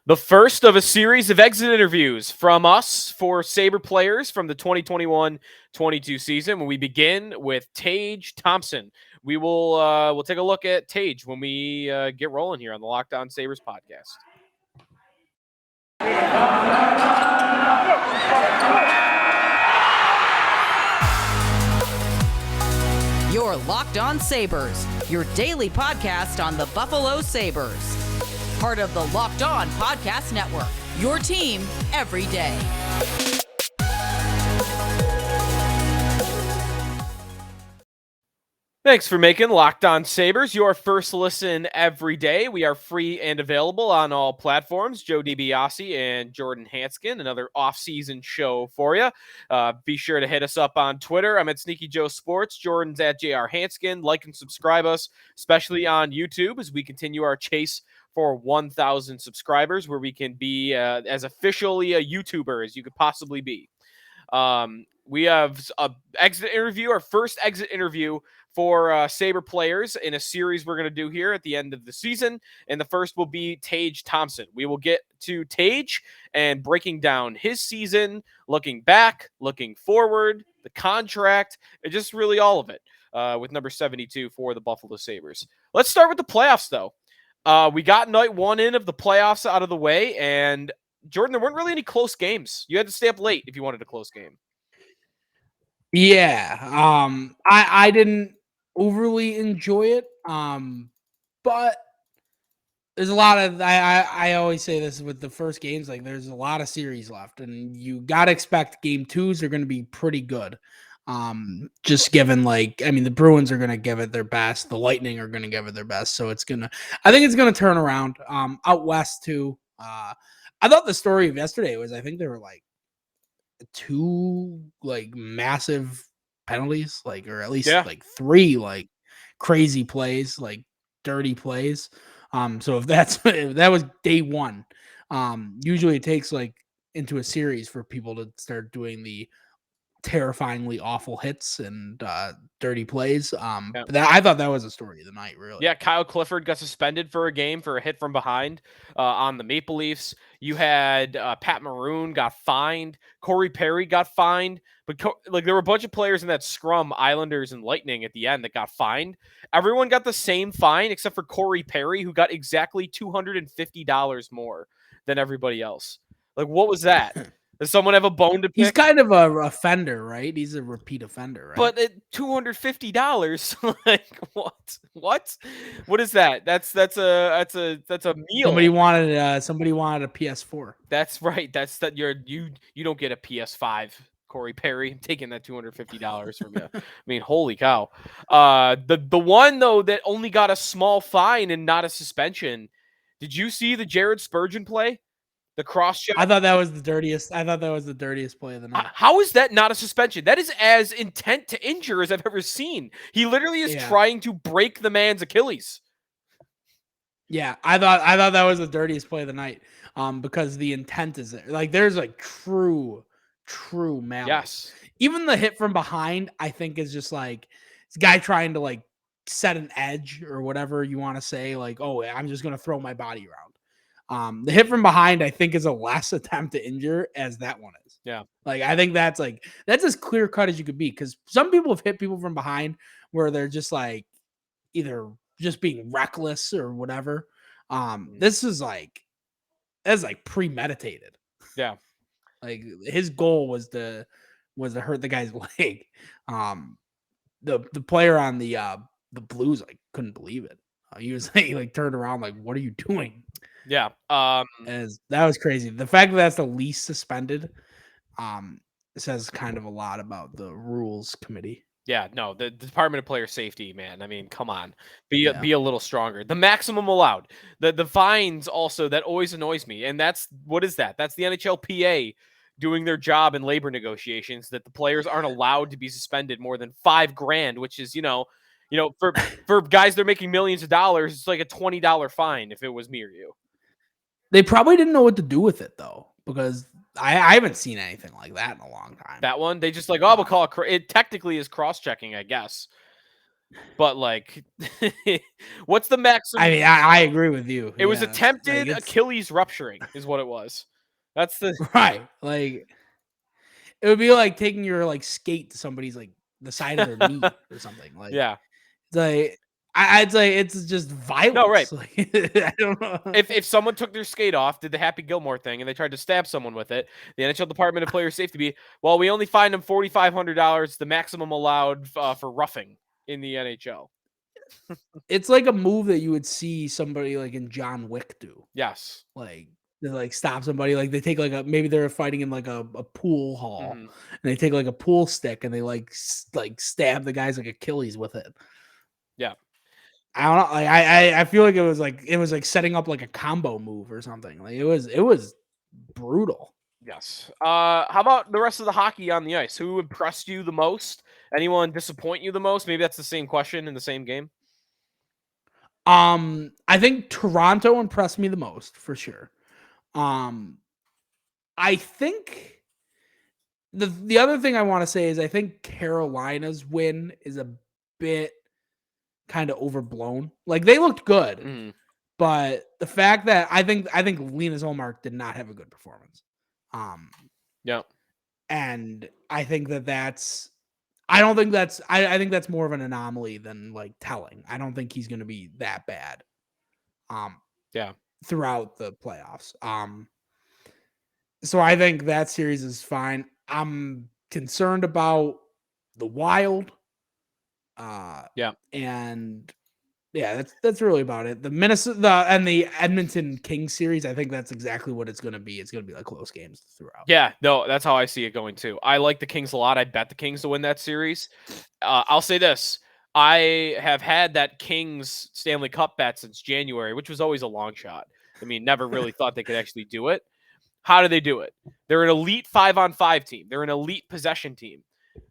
The first of a series of exit interviews from us for Sabre players from the 2021-22 season. When we begin with Tage Thompson, we'll take a look at Tage when we get rolling here on the Locked On Sabres podcast. You're Locked On Sabres, your daily podcast on the Buffalo Sabres. Part of the Locked On Podcast Network, your team every day. Thanks for making Locked On Sabres your first listen every day. We are free and available on all platforms. Joe DiBiase and Jordan Hansgen, another off-season show for you. Be sure to hit us up on Twitter. I'm at Sneaky Joe Sports. Jordan's at JR Hansgen. Like and subscribe us, especially on YouTube, as we continue our chase for 1,000 subscribers, where we can be as officially a YouTuber as you could possibly be. We have a exit interview, our first exit interview for Sabre players in a series we're going to do here at the end of the season. And the first will be Tage Thompson. We will get to Tage and breaking down his season, looking back, looking forward, the contract, and just really all of it with number 72 for the Buffalo Sabres. Let's start with the playoffs, though. We got night one in of the playoffs out of the way, and Jordan, there weren't really any close games. You had to stay up late if you wanted a close game. Yeah. I didn't overly enjoy it. But there's a lot of I always say this with the first games, like there's a lot of series left, and you gotta expect game twos are gonna be pretty good. Just given the Bruins are gonna give it their best, the Lightning are gonna give it their best, so I think it's gonna turn around. Out west too. I thought the story of yesterday was I think there were like two massive penalties, or at least three crazy plays, dirty plays. So if that was day one, usually it takes into a series for people to start doing the terrifyingly awful hits and dirty plays. But I thought that was a story of the night, really. Yeah, Kyle Clifford got suspended for a game for a hit from behind on the Maple Leafs. You had Pat Maroon got fined. Corey Perry got fined. But there were a bunch of players in that scrum, Islanders and Lightning at the end, that got fined. Everyone got the same fine except for Corey Perry, who got exactly $250 more than everybody else. What was that? Does someone have a bone to pick? He's kind of a offender, right? He's a repeat offender, right? But at $250, what is that? That's a meal. Somebody wanted a PS4. That's right. You don't get a PS5, Corey Perry. I'm taking that $250 from you. I mean, holy cow. The one though that only got a small fine and not a suspension. Did you see the Jared Spurgeon play? The cross check. I thought that was the dirtiest play of the night. How is that not a suspension? That is as intent to injure as I've ever seen. He literally is trying to break the man's Achilles. Yeah, I thought that was the dirtiest play of the night. Because the intent is there. There's true malice. Yes. Even the hit from behind, I think, is just this guy trying to set an edge or whatever you want to say. Oh, I'm just gonna throw my body around. The hit from behind, I think, is a less attempt to injure as that one is. Yeah. I think that's as clear cut as you could be, because some people have hit people from behind where they're just either just being reckless or whatever. This is that's premeditated. Yeah. His goal was to hurt the guy's leg. The player on the Blues couldn't believe it. He was turned around what are you doing? Yeah. That was crazy. The fact that that's the least suspended says kind of a lot about the rules committee. Yeah, no, the Department of Player Safety, man. I mean, come on. Be a little stronger. The maximum allowed. The fines also, that always annoys me. And what is that? That's the NHLPA doing their job in labor negotiations, that the players aren't allowed to be suspended more than $5,000, which is, for guys that are making millions of dollars, it's like a $20 fine if it was me or you. They probably didn't know what to do with it, though, because I haven't seen anything like that in a long time. That one, they just we'll call it. It technically is cross-checking, I guess. but like, what's the maximum? I mean, I agree with you. It was Yeah, attempted like Achilles rupturing, is what it was. That's the right. Like it would be like taking your like skate to somebody's like the side of their knee or something. Like yeah. it's like I'd say it's just No, right. violence. Like I don't know. If someone took their skate off, did the Happy Gilmore thing, and they tried to stab someone with it, the NHL Department of Player Safety be, well, we only fined them $4,500, the maximum allowed for roughing in the NHL. It's like a move that you would see somebody like in John Wick do. Yes. Like they like stop somebody. Like they take like maybe they're fighting in like a pool hall, Mhm. and they take like a pool stick and they like stab the guy's like Achilles with it. Yeah. I don't know. Like, I feel like it was like setting up like a combo move or something. Like it was brutal. Yes. How about the rest of the hockey on the ice? Who impressed you the most? Anyone disappoint you the most? Maybe that's the same question in the same game. I think Toronto impressed me the most for sure. I think the other thing I want to say is I think Carolina's win is a bit kind of overblown. Like they looked good, Mhm. but the fact that I think Linus Ullmark did not have a good performance. Yeah. And I think that's I don't think that's I think that's more of an anomaly than like telling. I don't think he's going to be that bad. Yeah. Throughout the playoffs. So I think that series is fine. I'm concerned about the Wild. Yeah. And yeah, that's really about it. The Minnesota and the Edmonton Kings series, I think that's exactly what it's going to be. It's going to be like close games throughout. Yeah, no, that's how I see it going too. I like the Kings a lot. I bet the Kings to win that series. I'll say this. I have had that Kings Stanley Cup bet since January, which was always a long shot. I mean, never really thought they could actually do it. How do they do it? They're an elite 5-on-5 team. They're an elite possession team.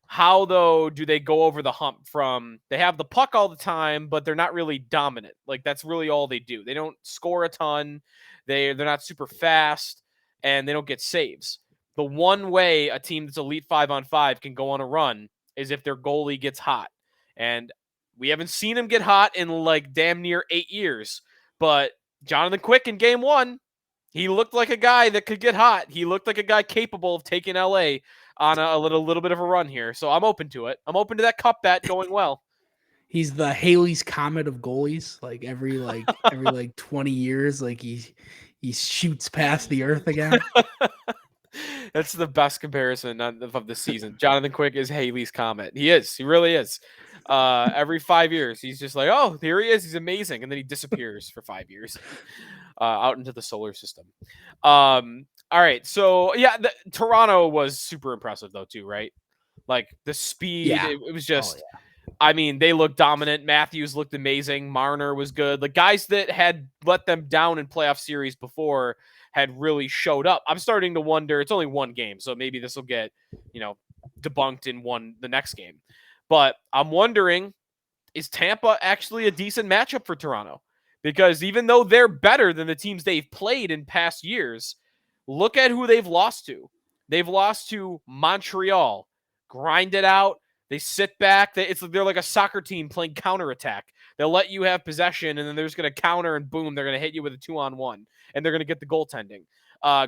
How, though, do they go over the hump from they have the puck all the time, but they're not really dominant? Like, that's really all they do. They don't score a ton. They're not super fast, and they don't get saves. The one way a team that's elite 5-on-5 can go on a run is if their goalie gets hot. And we haven't seen him get hot in like damn near 8 years. But Jonathan Quick in game 1, he looked like a guy that could get hot. He looked like a guy capable of taking LA on a little bit of a run here. So I'm open to it. I'm open to that cup bet going well. He's the Haley's Comet of goalies. Like every 20 years, like he shoots past the earth again. That's the best comparison of the season. Jonathan Quick is Haley's Comet. He is. He really is. Every 5 years, he's just like, oh, here he is. He's amazing. And then he disappears for 5 years out into the solar system. All right. So, yeah, Toronto was super impressive, though, too, right? Like the speed, Yeah. it was just. Oh, yeah. I mean, they looked dominant. Matthews looked amazing. Marner was good. The guys that had let them down in playoff series before had really showed up. I'm starting to wonder. It's only one game, so maybe this will get, debunked in the next game. But I'm wondering, is Tampa actually a decent matchup for Toronto? Because even though they're better than the teams they've played in past years, look at who they've lost to. They've lost to Montreal, grind it out. They sit back. They're like a soccer team playing counterattack. They'll let you have possession, and then they're just going to counter, and boom, they're going to hit you with a 2-on-1, and they're going to get the goaltending.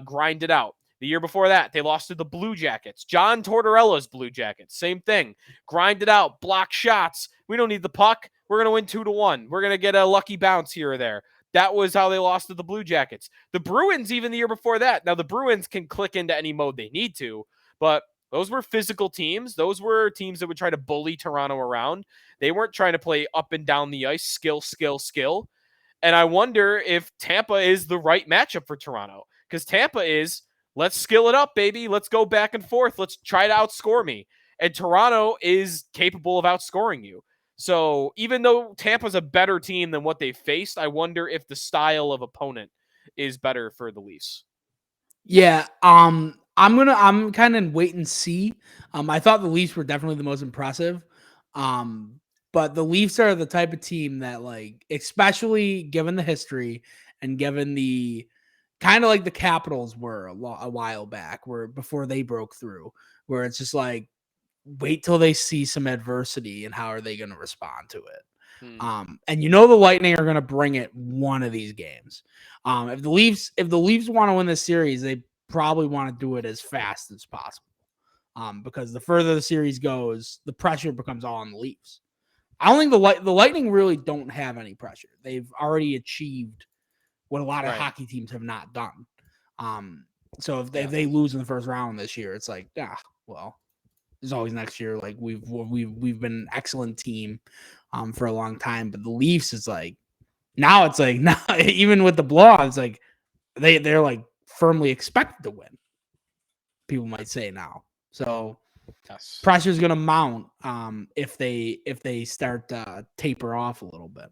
Grind it out. The year before that, they lost to the Blue Jackets. John Tortorella's Blue Jackets. Same thing. Grind it out. Block shots. We don't need the puck. We're going to win 2-1. We're going to get a lucky bounce here or there. That was how they lost to the Blue Jackets. The Bruins, even the year before that. Now, the Bruins can click into any mode they need to, but those were physical teams. Those were teams that would try to bully Toronto around. They weren't trying to play up and down the ice, skill, skill, skill. And I wonder if Tampa is the right matchup for Toronto, because Tampa is, let's skill it up, baby. Let's go back and forth. Let's try to outscore me. And Toronto is capable of outscoring you. So even though Tampa's a better team than what they faced, I wonder if the style of opponent is better for the Leafs. Yeah, I'm kind of wait and see. I thought the Leafs were definitely the most impressive. But the Leafs are the type of team that, like, especially given the history and given the kind of like the Capitals were a while back, where before they broke through, where it's just like wait till they see some adversity and how are they going to respond to it. Hmm. And the Lightning are going to bring it one of these games. If the Leafs want to win this series, they probably want to do it as fast as possible. Because the further the series goes, the pressure becomes all on the Leafs. I don't think the Lightning really don't have any pressure. They've already achieved what a lot of hockey teams have not done. So if they lose in the first round this year, it's like, well, there's always next year. Like we've been an excellent team for a long time, but the Leafs is like now it's like now even with the blowout, it's like they're like firmly expected to win. People might say now. So pressure is going to mount if they start to taper off a little bit.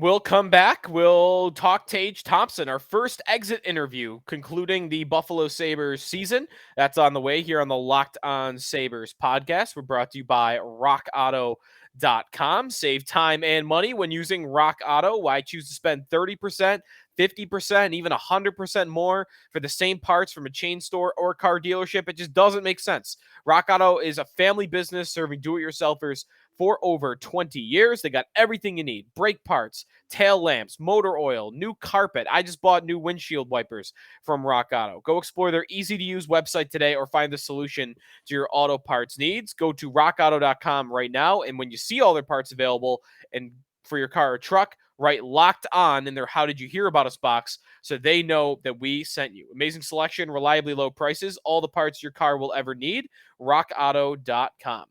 We'll come back. We'll talk Tage Thompson, our first exit interview concluding the Buffalo Sabres season. That's on the way here on the Locked On Sabres podcast. We're brought to you by rockauto.com. Save time and money when using Rock Auto. Why choose to spend 30%, 50%, even 100% more for the same parts from a chain store or car dealership? It just doesn't make sense. Rock Auto is a family business serving do-it-yourselfers for over 20 years. They got everything you need: brake parts, tail lamps, motor oil, new carpet. I just bought new windshield wipers from Rock Auto. Go explore their easy-to-use website today or find the solution to your auto parts needs. Go to rockauto.com right now, and when you see all their parts available and for your car or truck, write Locked On in their How Did You Hear About Us box so they know that we sent you. Amazing selection, reliably low prices, all the parts your car will ever need. rockauto.com.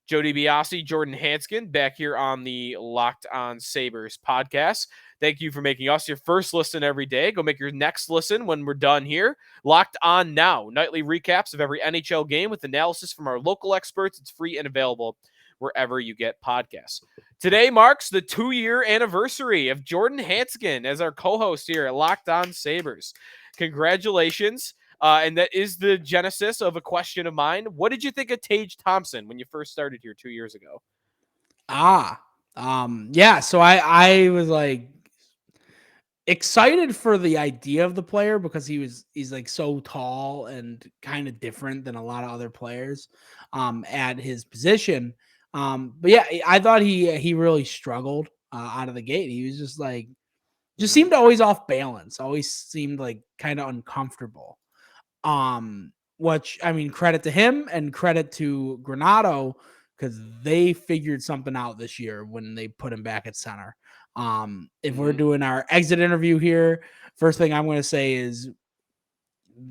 Joe DiBiase, Jordan Hansgen, back here on the Locked On Sabres podcast. Thank you for making us your first listen every day. Go make your next listen when we're done here. Locked On Now, nightly recaps of every NHL game with analysis from our local experts. It's free and available wherever you get podcasts. Today marks the 2-year anniversary of Jordan Hansgen as our co-host here at Locked On Sabres. Congratulations. And that is the genesis of a question of mine. What did you think of Tage Thompson when you first started here 2 years ago? Yeah. So I was like excited for the idea of the player because he's like so tall and kind of different than a lot of other players at his position. But yeah, I thought he really struggled out of the gate. He was just seemed always off balance, always seemed like kind of uncomfortable. Which I mean, credit to him and credit to Granato because they figured something out this year when they put him back at center. If we're doing our exit interview here, first thing I'm going to say is,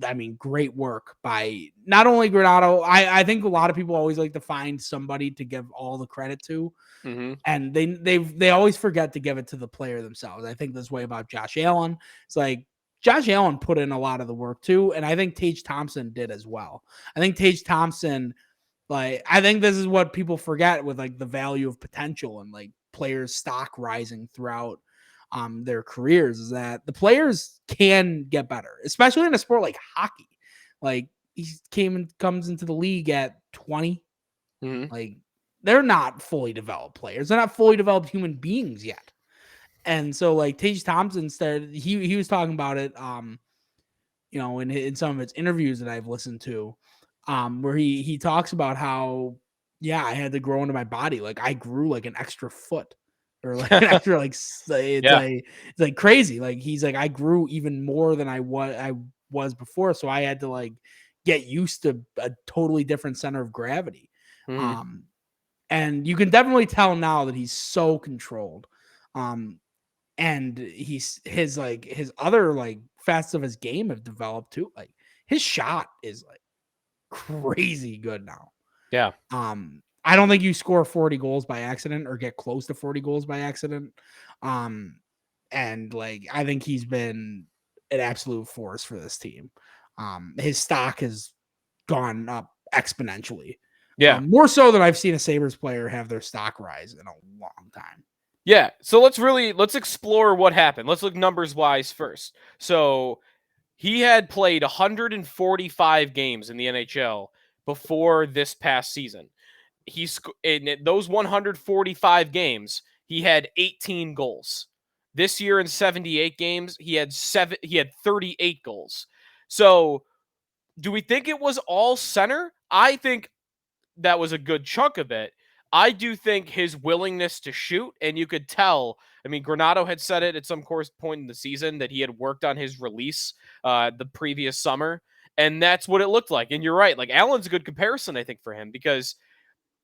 I mean, great work by not only Granato. I think a lot of people always like to find somebody to give all the credit to, and they always forget to give it to the player themselves. I think this way about Josh Allen. It's like Josh Allen put in a lot of the work too, and I think Tage Thompson did as well. I think Tage Thompson, I think this is what people forget with like the value of potential and like players' stock rising throughout their careers is that the players can get better, especially in a sport like hockey. Like he comes into the league at 20. Like they're not fully developed players. They're not fully developed human beings yet. And so like Tage Thompson started, he was talking about it, in some of his interviews that I've listened to, where he talks about how, I had to grow into my body. Like I grew like an extra foot or like an extra, like, it's like crazy. Like he's like, I grew even more than I was before. So I had to like get used to a totally different center of gravity. And you can definitely tell now that he's so controlled. And his other like facets of his game have developed too. Like his shot is like crazy good now. Yeah. I don't think you score 40 goals by accident or get close to 40 goals by accident. And like I think he's been an absolute force for this team. His stock has gone up exponentially. Yeah. More so than I've seen a Sabres player have their stock rise in a long time. Yeah, so let's explore what happened. Let's look numbers wise first. So he had played 145 games in the NHL before this past season. In those 145 games, he had 18 goals. This year in 78 games, he had 38 goals. So do we think it was all center? I think that was a good chunk of it. I do think his willingness to shoot, and you could tell. I mean, Granato had said it at some point in the season that he had worked on his release the previous summer, and that's what it looked like. And you're right. Like, Allen's a good comparison, I think, for him, because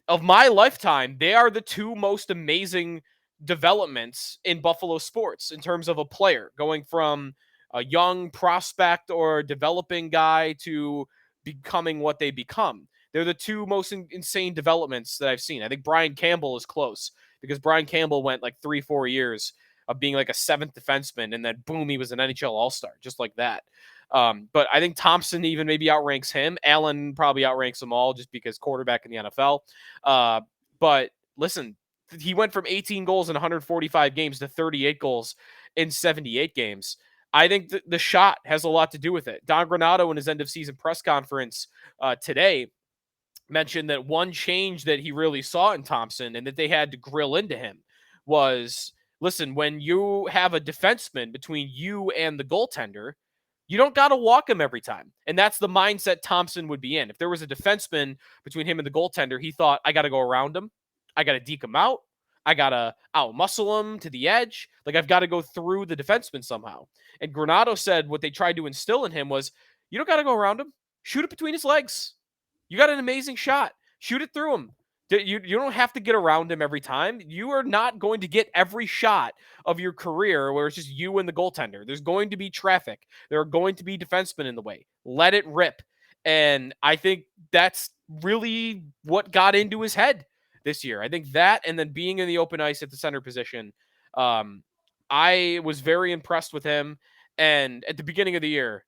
of my lifetime, they are the two most amazing developments in Buffalo sports in terms of a player going from a young prospect or developing guy to becoming what they become. They're the two most insane developments that I've seen. I think Brian Campbell is close because Brian Campbell went like 3-4 years of being like a seventh defenseman, and then boom, he was an NHL All-Star just like that. But I think Thompson even maybe outranks him. Allen probably outranks them all just because quarterback in the NFL. But listen, he went from 18 goals in 145 games to 38 goals in 78 games. I think the shot has a lot to do with it. Don Granato in his end of season press conference today mentioned that one change that he really saw in Thompson and that they had to grill into him was, listen, when you have a defenseman between you and the goaltender, you don't got to walk him every time. And that's the mindset Thompson would be in. If there was a defenseman between him and the goaltender, he thought, I got to go around him. I got to deke him out. I got to out-muscle him to the edge. Like, I've got to go through the defenseman somehow. And Granato said what they tried to instill in him was, you don't got to go around him. Shoot it between his legs. You got an amazing shot. Shoot it through him. You don't have to get around him every time. You are not going to get every shot of your career where it's just you and the goaltender. There's going to be traffic. There are going to be defensemen in the way. Let it rip. And I think that's really what got into his head this year. I think that, and then being in the open ice at the center position, I was very impressed with him. And at the beginning of the year,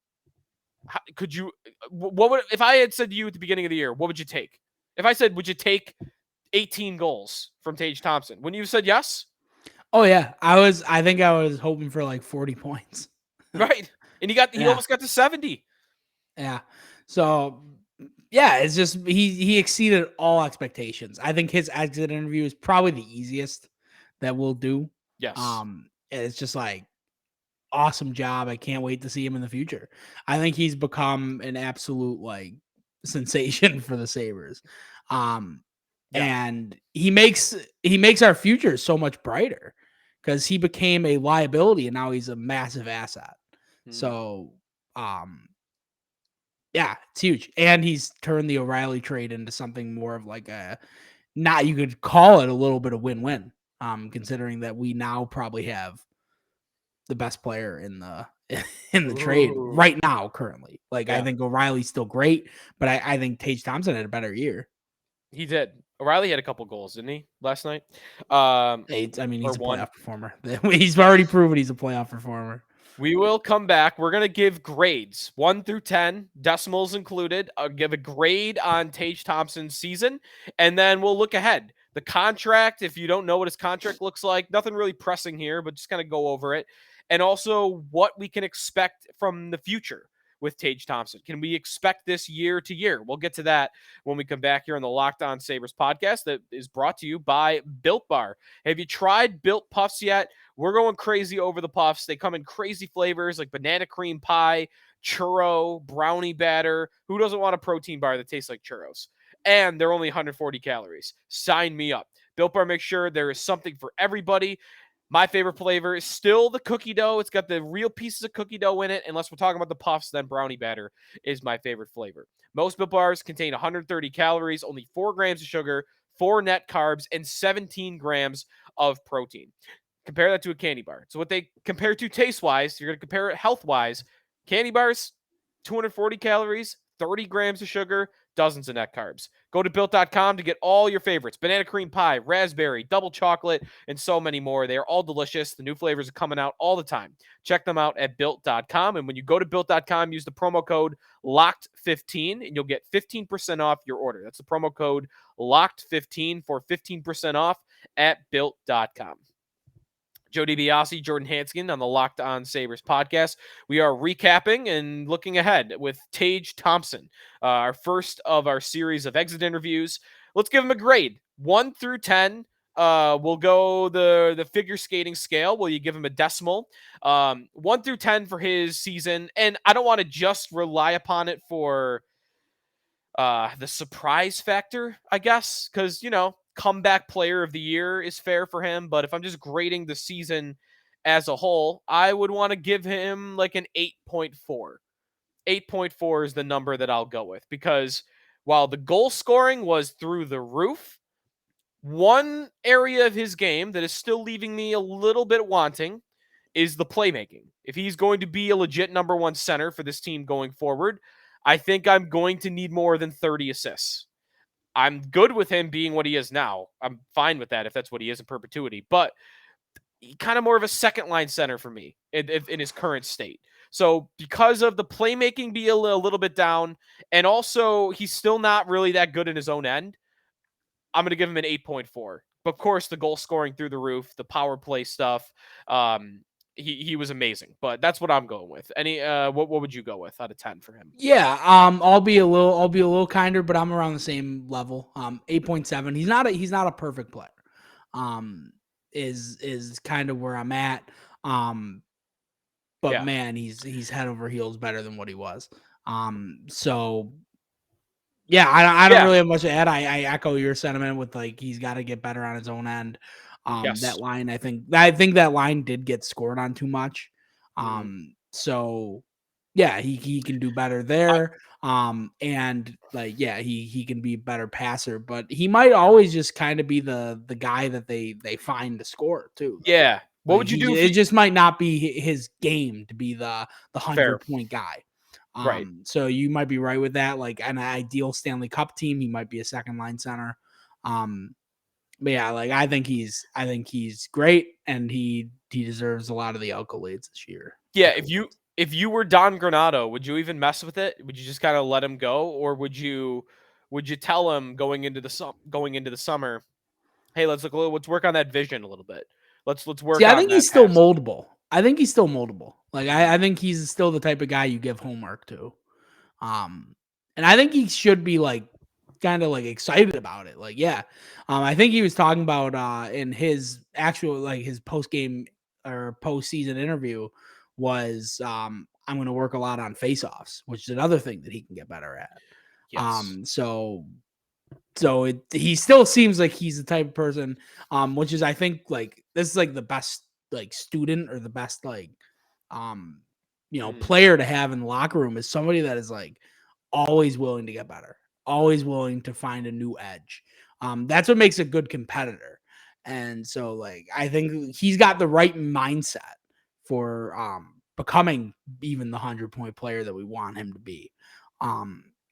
could you, what would, if I had said to you at the beginning of the year, what would you take? If I said, would you take 18 goals from Tage Thompson? Wouldn't you have said yes? Oh yeah. I think I was hoping for like 40 points. Right. And he almost got to 70. Yeah. So yeah, it's just, he exceeded all expectations. I think his exit interview is probably the easiest that we'll do. Yes. It's just like, awesome job. I can't wait to see him in the future. I think he's become an absolute like sensation for the Sabres. And he makes our future so much brighter because he became a liability and now he's a massive asset. So yeah, it's huge. And he's turned the O'Reilly trade into something more of like you could call it a little bit of win-win. Considering that we now probably have the best player in the trade right now, currently. Like, yeah. I think O'Reilly's still great, but I think Tage Thompson had a better year. He did. O'Reilly had a couple goals, didn't he, last night? He's a playoff performer. He's already proven he's a playoff performer. We will come back. We're going to give grades 1 through 10, decimals included. I'll give a grade on Tage Thompson's season, and then we'll look ahead. The contract, if you don't know what his contract looks like, nothing really pressing here, but just kind of go over it. And also what we can expect from the future with Tage Thompson. Can we expect this year to year? We'll get to that when we come back here on the Locked On Sabres podcast that is brought to you by Built Bar. Have you tried Built Puffs yet? We're going crazy over the puffs. They come in crazy flavors like banana cream pie, churro, brownie batter. Who doesn't want a protein bar that tastes like churros? And they're only 140 calories. Sign me up. Built Bar makes sure there is something for everybody. My favorite flavor is still the cookie dough. It's got the real pieces of cookie dough in it. Unless we're talking about the puffs, then brownie batter is my favorite flavor. Most Built Bars contain 130 calories, only 4 grams of sugar, 4 net carbs, and 17 grams of protein. Compare that to a candy bar. So what they compare to taste-wise, you're going to compare it health-wise. Candy bars, 240 calories, 30 grams of sugar, dozens of net carbs. Go to Built.com to get all your favorites. Banana cream pie, raspberry, double chocolate, and so many more. They are all delicious. The new flavors are coming out all the time. Check them out at Built.com. And when you go to Built.com, use the promo code LOCKED15, and you'll get 15% off your order. That's the promo code LOCKED15 for 15% off at Built.com. Joe DiBiase, Jordan Hansgen on the Locked On Sabres podcast. We are recapping and looking ahead with Tage Thompson, our first of our series of exit interviews. Let's give him a grade, 1 through 10. We'll go the figure skating scale. Will you give him a decimal? 1 through 10 for his season. And I don't want to just rely upon it for the surprise factor, I guess, because, comeback player of the year is fair for him. But if I'm just grading the season as a whole, I would want to give him like an 8.4. 8.4 is the number that I'll go with, because while the goal scoring was through the roof, one area of his game that is still leaving me a little bit wanting is the playmaking. If he's going to be a legit number one center for this team going forward, I think I'm going to need more than 30 assists. I'm good with him being what he is now. I'm fine with that if that's what he is in perpetuity, but kind of more of a second line center for me in his current state. So because of the playmaking be a little bit down, and also he's still not really that good in his own end, I'm going to give him an 8.4. But of course, the goal scoring through the roof, the power play stuff, he was amazing. But that's what I'm going with. What would you go with out of 10 for him? Yeah, I'll be a little kinder, but I'm around the same level. 8.7. He's not a perfect player. Is kind of where I'm at. But Yeah. man, he's head over heels better than what he was. So yeah, I don't really have much to add. I echo your sentiment with like he's got to get better on his own end. Yes. That line, I think that line did get scored on too much. So yeah, he can do better there. And like yeah, he can be a better passer, but he might always just kind of be the guy that they find to score too. Though. Yeah. What Like would you do? It just might not be his game to be the Fair. 100-point guy. Right. So you might be right with that. Like an ideal Stanley Cup team, he might be a second line center. But yeah, like I think he's great, and he deserves a lot of the accolades this year. Yeah, if you were Don Granato, would you even mess with it? Would you just kind of let him go, or would you tell him going into the summer, hey, let's work on that vision a little bit. Let's work See, I on think that he's still passing. moldable. Like I think he's still the type of guy you give homework to. And I think he should be like kind of like excited about it. Like, yeah. I think he was talking about in his actual like his post game or postseason interview was I'm going to work a lot on faceoffs, which is another thing that he can get better at. Yes. He still seems like he's the type of person, which is I think like this is like the best like student or the best like player to have in the locker room is somebody that is like always willing to get better, always willing to find a new edge. That's what makes a good competitor. And so like I think he's got the right mindset for becoming even the 100-point player that we want him to be.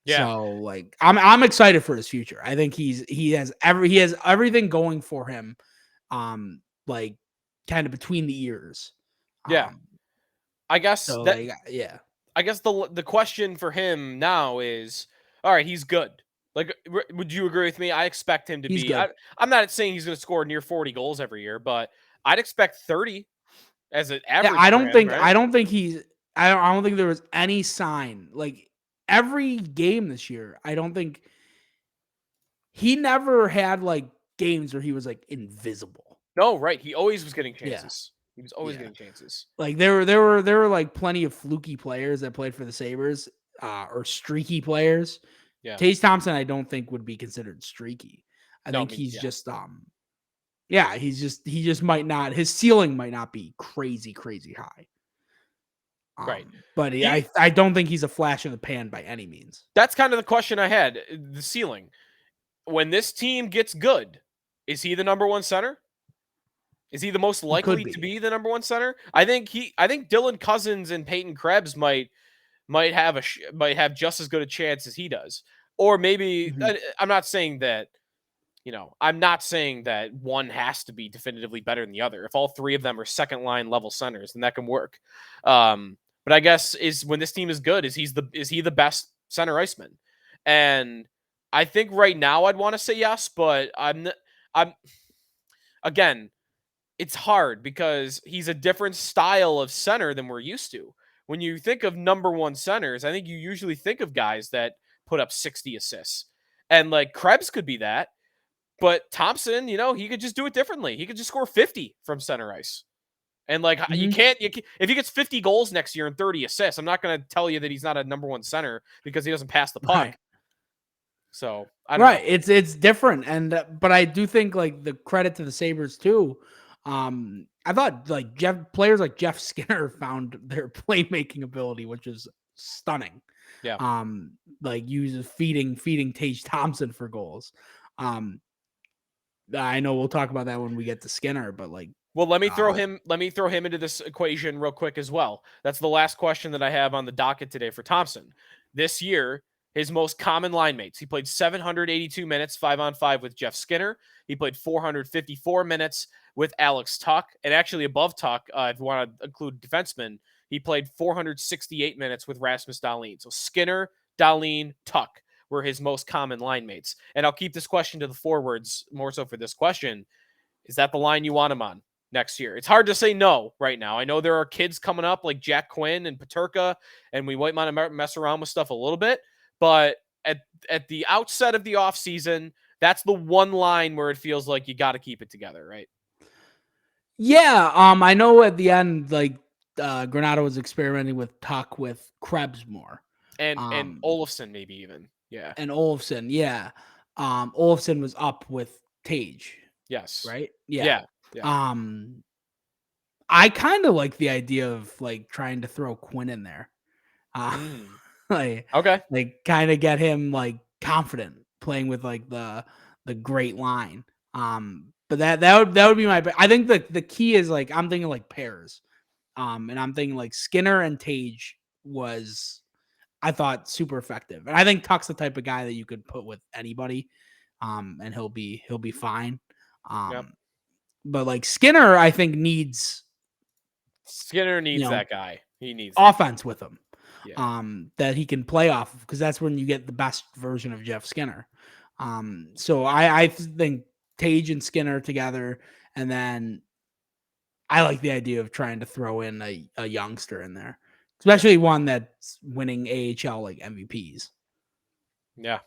So like I'm excited for his future. I think he has everything going for him. Like kind of between the ears. I guess so that like, yeah. I guess the question for him now is, all right, he's good. Like, would you agree with me? I expect him to He's be. good. I'm not saying he's going to score near 40 goals every year, but I'd expect 30 as an average. Yeah, I don't think there was any sign like every game this year. I don't think he never had like games where he was like invisible. No, right. He always was getting chances. Yeah. He was always getting chances. Like there were like plenty of fluky players that played for the Sabres, or streaky players. Yeah. Tage Thompson, I don't think would be considered streaky. I think he's just he just might not, his ceiling might not be crazy high. Right. But I don't think he's a flash in the pan by any means. That's kind of the question I had. The ceiling. When this team gets good, is he the number one center? Is he the most likely to be the number one center? I think Dylan Cousins and Peyton Krebs might have just as good a chance as he does. Or maybe I'm not saying that, I'm not saying that one has to be definitively better than the other. If all three of them are second line level centers, then that can work. But I guess when this team is good, is he the best center iceman? And I think right now I'd want to say yes, but I'm again, it's hard because he's a different style of center than we're used to. When you think of number one centers, I think you usually think of guys that put up 60 assists. And like Krebs could be that, but Thompson, he could just do it differently. He could just score 50 from center ice. And like you can't if he gets 50 goals next year and 30 assists, I'm not going to tell you that he's not a number one center because he doesn't pass the puck. Right. So I don't know. It's different, and but I do think like the credit to the Sabres too. I thought like players like Jeff Skinner found their playmaking ability, which is stunning. Yeah. Like uses feeding Tage Thompson for goals. I know we'll talk about that when we get to Skinner, but like, Well, let me throw him into this equation real quick as well. That's the last question that I have on the docket today for Thompson. This year, his most common line mates. He played 782 minutes 5-on-5 with Jeff Skinner. He played 454 minutes with Alex Tuch, and actually above Tuch, if you want to include defensemen, he played 468 minutes with Rasmus Dahlin. So Skinner, Dahlin, Tuch were his most common line mates. And I'll keep this question to the forwards more so for this question. Is that the line you want him on next year? It's hard to say no right now. I know there are kids coming up like Jack Quinn and Peterka, and we might want to mess around with stuff a little bit. But at the outset of the offseason, that's the one line where it feels like you got to keep it together, right? yeah. I know at the end, like Granado was experimenting with Tuch with Krebs more, And um, Olofsson maybe even. Yeah. and Olofsson. Yeah, Olofsson was up with Tage, Yes. right? Yeah. I kind of like the idea of like trying to throw Quinn in there. Like, Okay. like kind of get him like confident playing with like the great line. But that would be my. I think the key is like I'm thinking like pairs. And I'm thinking like Skinner and Tage was, I thought, super effective, and I think Tuck's the type of guy that you could put with anybody, and he'll be fine. Yep. But like Skinner, I think needs Skinner needs that guy. He needs offense with him. Yeah. That he can play off of, because that's when you get the best version of Jeff Skinner. So I think Tage and Skinner together, and then I like the idea of trying to throw in a youngster in there, especially one that's winning AHL like MVPs. Yeah.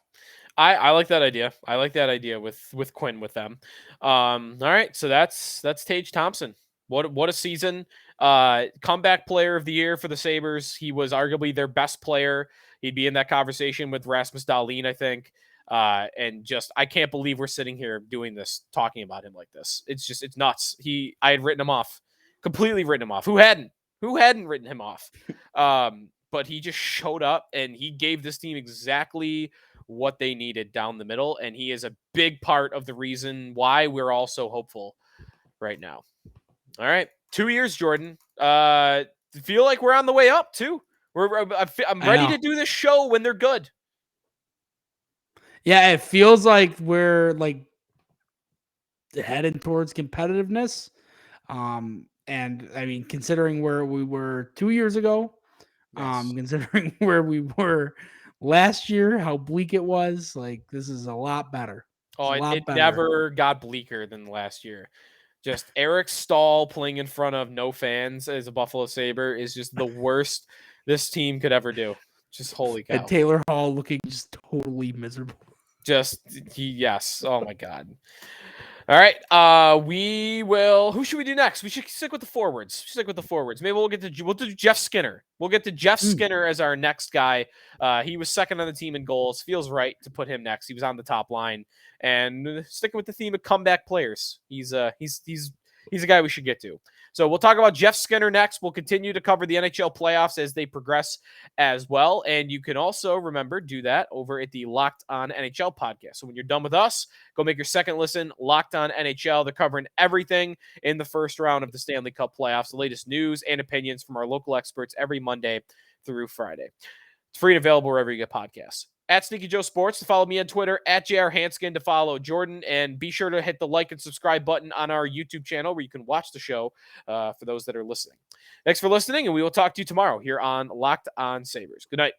I like that idea. I like that idea with Quinn with them. All right, so that's Tage Thompson. What a season. Comeback player of the year for the Sabres. He was arguably their best player. He'd be in that conversation with Rasmus Dahlin, I think. And just I can't believe we're sitting here doing this, talking about him like this. It's nuts. I had written him off, completely written him off. Who hadn't written him off? But he just showed up and he gave this team exactly what they needed down the middle, and he is a big part of the reason why we're all so hopeful right now. All right, 2 years, Jordan. Feel like we're on the way up too. I'm ready to do this show when they're good. Yeah, it feels like we're like heading towards competitiveness. And I mean, considering where we were 2 years ago, Yes. considering where we were last year, how bleak it was, like this is a lot better. Oh, it never got bleaker than last year. Just Eric Stahl playing in front of no fans as a Buffalo Sabre is just the worst this team could ever do. Just holy cow. And Taylor Hall looking just totally miserable. Yes. Oh my God. All right. We will. Who should we do next? We should stick with the forwards. Maybe we'll do Jeff Skinner. We'll get to Jeff Skinner as our next guy. He was second on the team in goals. Feels right to put him next. He was on the top line. And sticking with the theme of comeback players, he's a guy we should get to. So we'll talk about Jeff Skinner next. We'll continue to cover the NHL playoffs as they progress as well. And you can also, remember, do that over at the Locked On NHL podcast. So when you're done with us, go make your second listen, Locked On NHL. They're covering everything in the first round of the Stanley Cup playoffs, the latest news and opinions from our local experts every Monday through Friday. It's free and available wherever you get podcasts. At Sneaky Joe Sports to follow me on Twitter, at JR Hansgen to follow Jordan, and be sure to hit the like and subscribe button on our YouTube channel where you can watch the show for those that are listening. Thanks for listening, and we will talk to you tomorrow here on Locked On Sabres. Good night.